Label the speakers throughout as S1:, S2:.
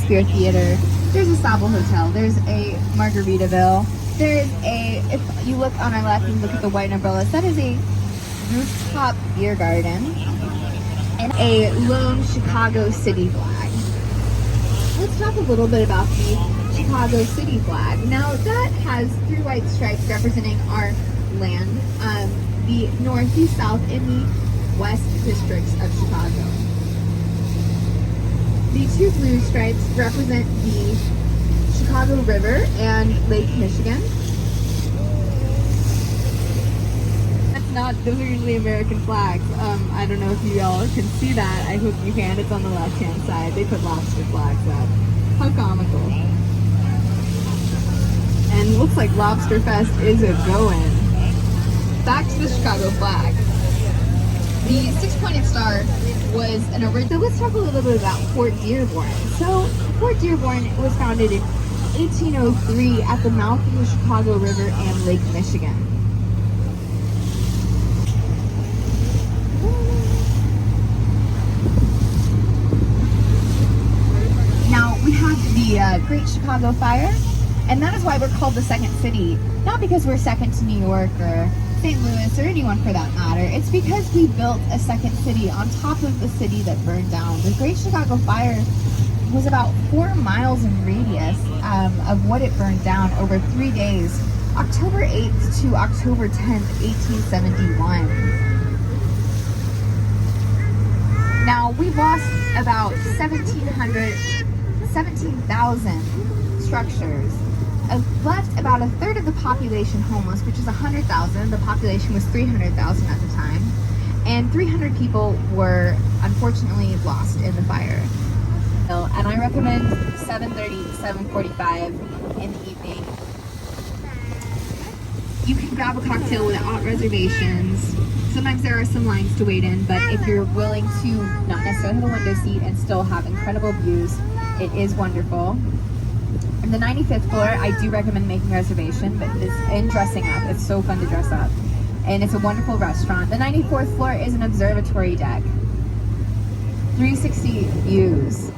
S1: Shakespeare Theater. There's a Sable Hotel. There's a Margaritaville. There's a, if you look on our left and look at the white umbrellas, that is a rooftop beer garden and a lone Chicago city flag. Let's talk a little bit about the Chicago city flag. Now that has 3 white stripes representing our land, the north, the south, and the west districts of Chicago. The 2 blue stripes represent the Chicago River and Lake Michigan. Those are usually American flags. I don't know if you all can see that. I hope you can. It's on the left-hand side. They put lobster flags up. How comical. And looks like Lobster Fest is a-going. Back to the Chicago flag. The 6-pointed star was an original. So let's talk a little bit about Fort Dearborn. So Fort Dearborn was founded in 1803 at the mouth of the Chicago River and Lake Michigan. Now we have the Great Chicago Fire, and that is why we're called the second city. Not because we're second to New York or St. Louis or anyone for that matter. It's because we built a second city on top of the city that burned down. The Great Chicago Fire was about 4 miles in radius of what it burned down over 3 days, October 8th to October 10th, 1871. Now, we lost about 17,000 structures. Left about a third of the population homeless, which is 100,000. The population was 300,000 at the time. And 300 people were unfortunately lost in the fire. And I recommend 7:30 to 7:45 in the evening. You can grab a cocktail without reservations. Sometimes there are some lines to wait in, but if you're willing to not necessarily have a window seat and still have incredible views, it is wonderful. And the 95th floor, I do recommend making a reservation, but it's in dressing up. It's so fun to dress up. And it's a wonderful restaurant. The 94th floor is an observatory deck. 360 views.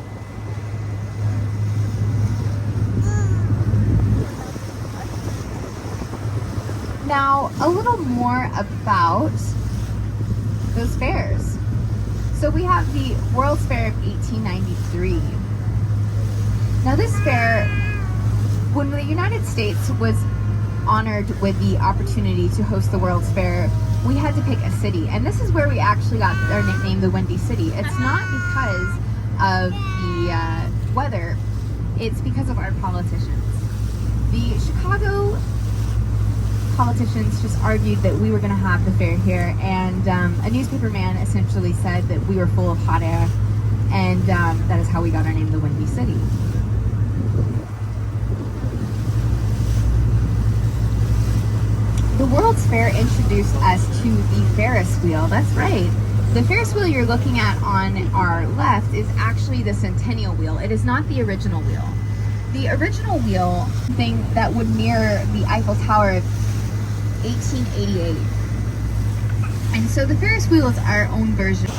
S1: Now, a little more about those fairs. So we have the World's Fair of 1893. Now this fair, when the United States was honored with the opportunity to host the World's Fair, we had to pick a city. And this is where we actually got our nickname, the Windy City. It's not because of the weather, it's because of our politicians. The Chicago politicians just argued that we were going to have the fair here, and a newspaper man essentially said that we were full of hot air, and that is how we got our name, the Windy City. The World's Fair introduced us to the Ferris wheel. That's right. The Ferris wheel you're looking at on our left is actually the Centennial wheel. It is not the original wheel. The original wheel, thing that would mirror the Eiffel Tower of 1888. And so the Ferris wheel is our own version.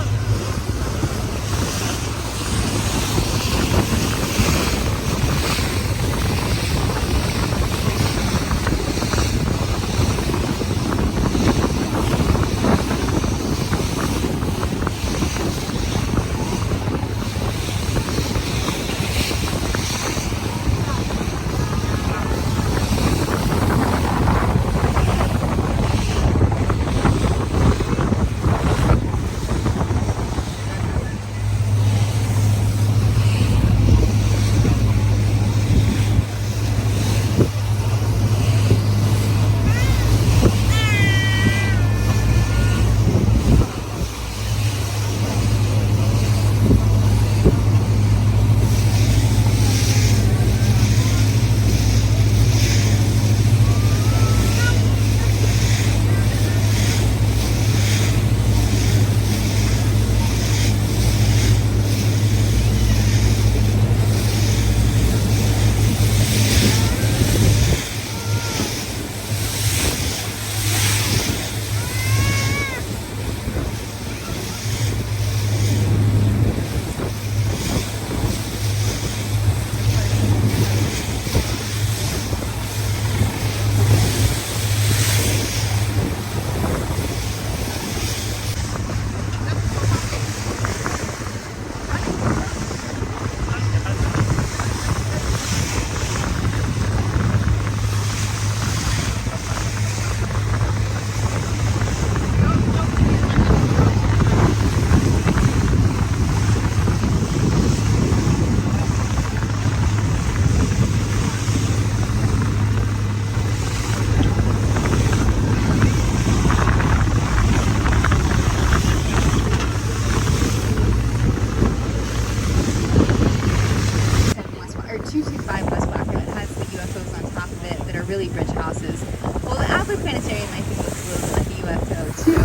S1: really rich houses. Well, the Adler Planetarium I think looks a little bit like a UFO too.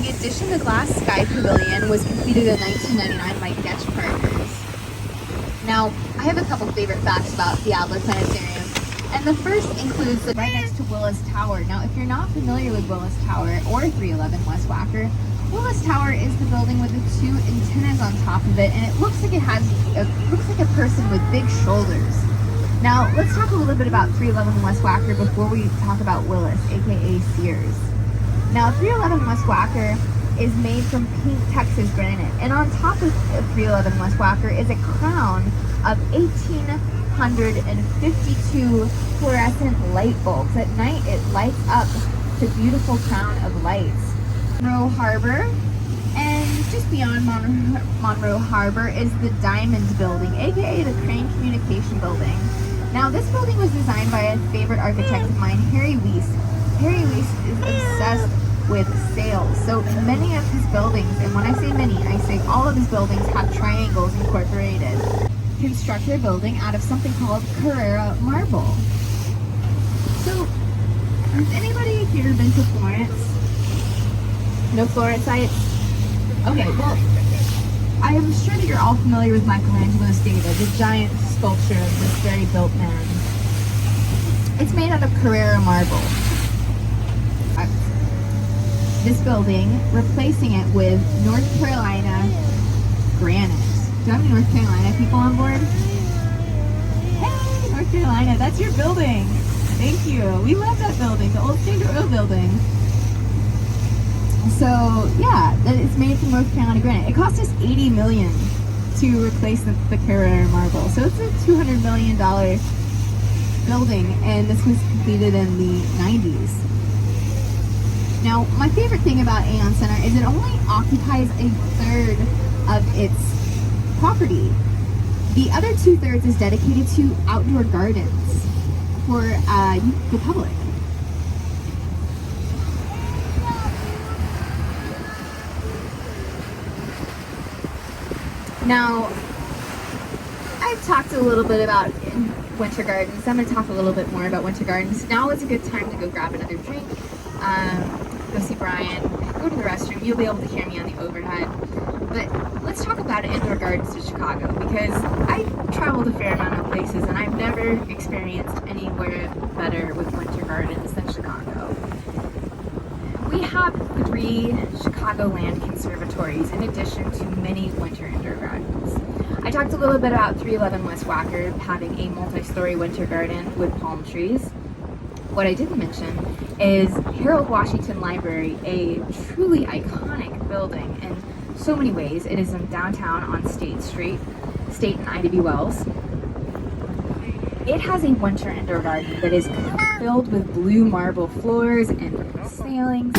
S1: The addition to Glass Sky Pavilion was completed in 1999 by Getch Partners. Now, I have a couple favorite facts about the Adler Planetarium. And the first includes right next to Willis Tower. Now, if you're not familiar with Willis Tower or 311 West Wacker, Willis Tower is the building with the two antennas on top of it, and it looks like a person with big shoulders. Now, let's talk a little bit about 311 West Wacker before we talk about Willis, aka Sears. Now, 311 West Wacker is made from pink Texas granite, and on top of 311 West Wacker is a crown of 1,852 fluorescent light bulbs. At night, it lights up the beautiful crown of lights. Monroe Harbor, and just beyond Monroe Harbor is the Diamond Building, aka the Crane Communication Building. Now, this building was designed by a favorite architect of mine, Harry Weiss. Harry Weiss is obsessed with sails, so many of his buildings, and when I say many, I say all of his buildings have triangles incorporated. Construct their building out of something called Carrara marble. So, has anybody here been to Florence? No Florenциtes? Okay, well, I am sure that you're all familiar with Michelangelo's David, the giant sculpture of this very built man. It's made out of Carrara marble. This building, replacing it with North Carolina granite. Do I have any North Carolina people on board? Hey, North Carolina, that's your building. Thank you. We love that building, the old Standard Oil building. So, yeah, it's made from North Carolina granite. It cost us $80 million to replace the Carrara marble. So it's a $200 million building, and this was completed in the 90s. Now, my favorite thing about Aon Center is it only occupies a third of its property. The other 2/3 is dedicated to outdoor gardens for the public. Now, I've talked a little bit about winter gardens. I'm going to talk a little bit more about winter gardens. Now is a good time to go grab another drink, go see Brian, go to the restroom. You'll be able to hear me on the overhead. But let's talk about indoor gardens in Chicago, because I've traveled a fair amount of places and I've never experienced anywhere better with winter gardens than Chicago. We have 3 Chicagoland conservatories in addition to many winter indoor gardens. I talked a little bit about 311 West Wacker having a multi-story winter garden with palm trees. What I didn't mention is Harold Washington Library, a truly iconic building in so many ways. It is in downtown on State Street, State and Ida B. Wells. It has a winter indoor garden that is filled with blue marble floors and ceilings